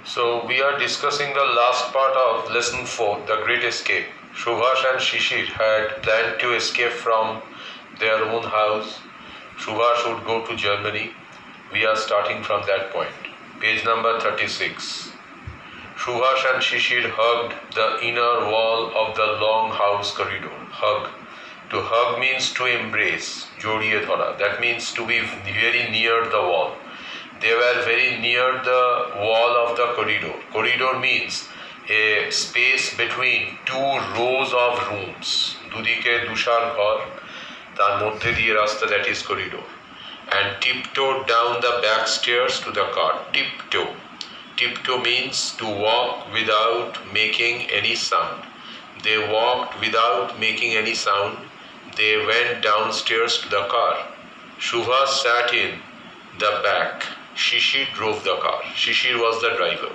So we are discussing the last part of lesson 4, The Great Escape. Subhash and Shishir had planned to escape from their own house. Subhash would go to Germany. We are starting from that point. Page number 36. Subhash and Shishir hugged the inner wall of the long house corridor. Hug. To hug means to embrace. Jodiye dhara. That means to be very near the wall. They were very near the wall of the corridor. Corridor means a space between two rows of rooms. Dudike dushar ghar, tar moddhe diye rasta, that is corridor. And tiptoed down the back stairs to the car. Tiptoe. Tiptoe means to walk without making any sound. They walked without making any sound. They went downstairs to the car. Subhash sat in the back. Shishir drove the car. Shishir was the driver.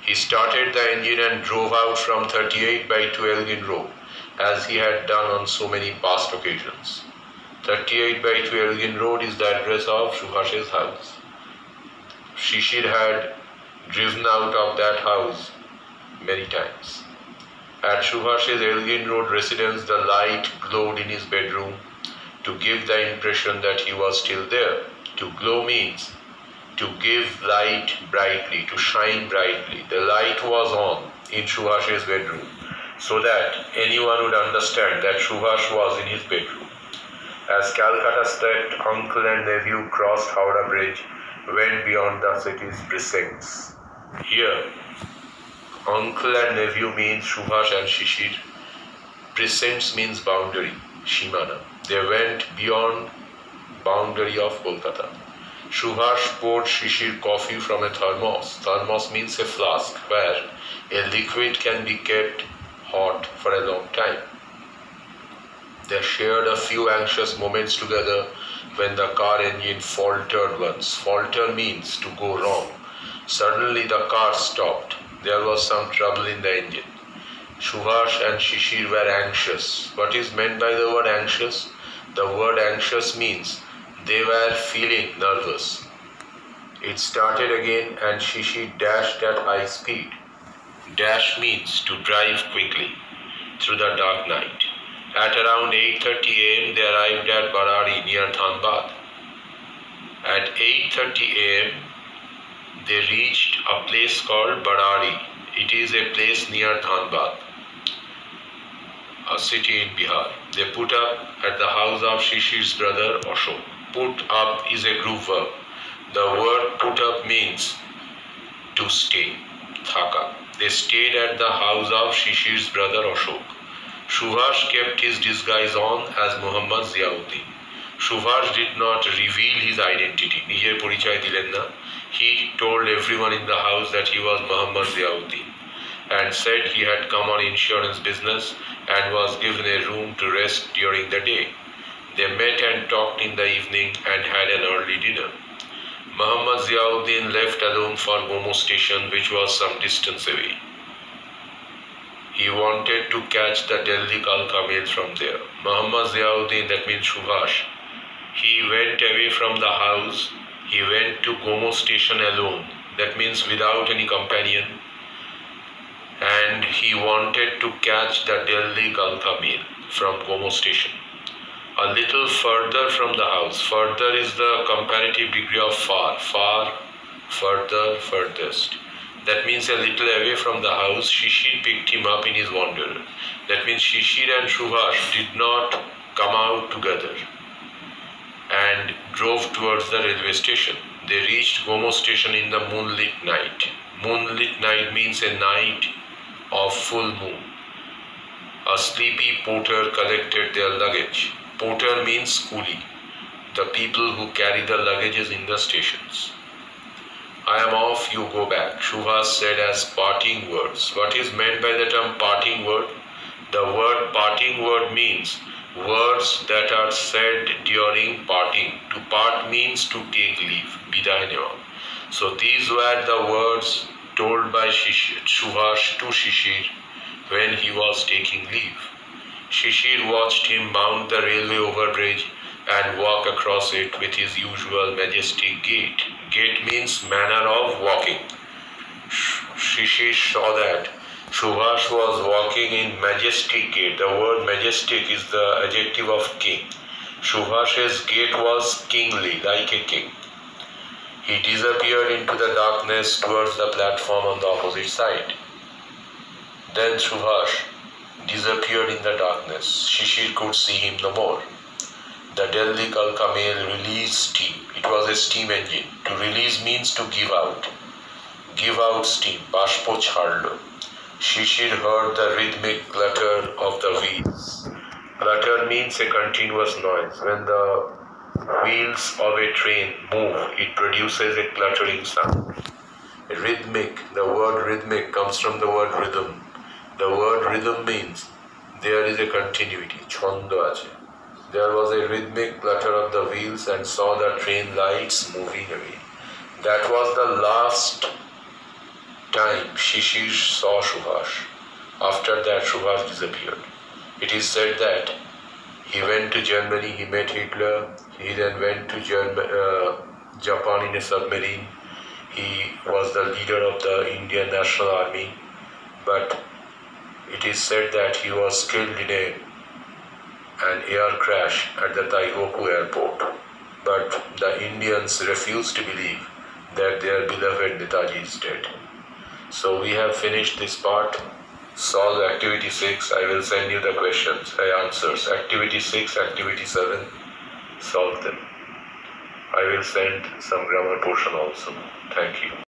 He started the engine and drove out from 38 by 2 Elgin Road, as he had done on so many past occasions. 38 by 2 Elgin Road is the address of Subhash's house. Shishir had driven out of that house many times. At Subhash's Elgin Road residence, the light glowed in his bedroom to give the impression that he was still there. To glow means to give light brightly, to shine brightly. The light was on in Subhash's bedroom so that anyone would understand that Subhash was in his bedroom. As Calcutta stepped, uncle and nephew crossed Howrah Bridge, went beyond the city's precincts. Here, uncle and nephew means Subhash and Shishir. Precincts means boundary, Shimana. They went beyond boundary of Kolkata. Subhash poured Shishir coffee from a thermos. Thermos means a flask where a liquid can be kept hot for a long time. They shared a few anxious moments together when the car engine faltered once. Falter means to go wrong. Suddenly the car stopped. There was some trouble in the engine. Subhash and Shishir were anxious. What is meant by the word anxious? The word anxious means they were feeling nervous. It started again and Shishir dashed at high speed. Dash means to drive quickly through the dark night. At around 8:30 a.m. they arrived at Barari near Dhanbad. At 8:30 a.m. they reached a place called Barari. It is a place near Dhanbad, a city in Bihar. They put up at the house of Shishir's brother Ashok. Put up is a group verb. The word put up means to stay, thaka. They stayed at the house of Shishir's brother Ashok. Subhash kept his disguise on as Muhammad Ziauddin. Subhash did not reveal his identity. Nijer porichoy dilen na. He told everyone in the house that he was Muhammad Ziauddin and said he had come on insurance business and was given a room to rest during the day. They met and talked in the evening and had an early dinner. Muhammad Ziauddin left alone for Gomo station, which was some distance away. He wanted to catch the Delhi Kalka mail from there. Muhammad Ziauddin, that means Subhash, he went away from the house. He went to Gomo station alone, that means without any companion, and he wanted to catch the Delhi Kalka mail from Gomo station. A little further from the house. Further is the comparative degree of far. Far, further, furthest. That means a little away from the house. Shishir picked him up in his wanderer. That means Shishir and Subhash did not come out together and drove towards the railway station. They reached Gomo station in the moonlit night. Moonlit night means a night of full moon. A sleepy porter collected their luggage. Porter means coolie, the people who carry the luggages in the stations. I am off, you go back, Subhash said as parting words. What is meant by the term parting word? The word parting word means words that are said during parting. To part means to take leave, biday newa. So these were the words told by Subhash to Shishir when he was taking leave. Shishir watched him mount the railway overbridge and walk across it with his usual majestic gait. Gait means manner of walking. Shishir saw that Subhash was walking in majestic gait. The word majestic is the adjective of king. Subhash's gait was kingly, like a king. He disappeared into the darkness towards the platform on the opposite side. Then Subhash disappeared in the darkness. Shishir could see him no more. The Delhi Kalka Mail released steam. It was a steam engine. To release means to give out. Give out steam. Bashpo chhadlo. Shishir heard the rhythmic clatter of the wheels. Clatter means a continuous noise. When the wheels of a train move, it produces a clattering sound. Rhythmic, the word rhythmic comes from the word rhythm. The word rhythm means there is a continuity, chondo ache. There was a rhythmic clatter of the wheels and saw the train lights moving away. That was the last time Shishir saw Subhash. After that, Subhash disappeared. It is said that he went to Germany, he met Hitler, he then went to Japan in a submarine. He was the leader of the Indian National Army, but it is said that he was killed in an air crash at the Taihoku airport. But the Indians refused to believe that their beloved Netaji is dead. So we have finished this part. Solve activity 6. I will send you the questions, answers. Activity 6, activity 7. Solve them. I will send some grammar portion also. Thank you.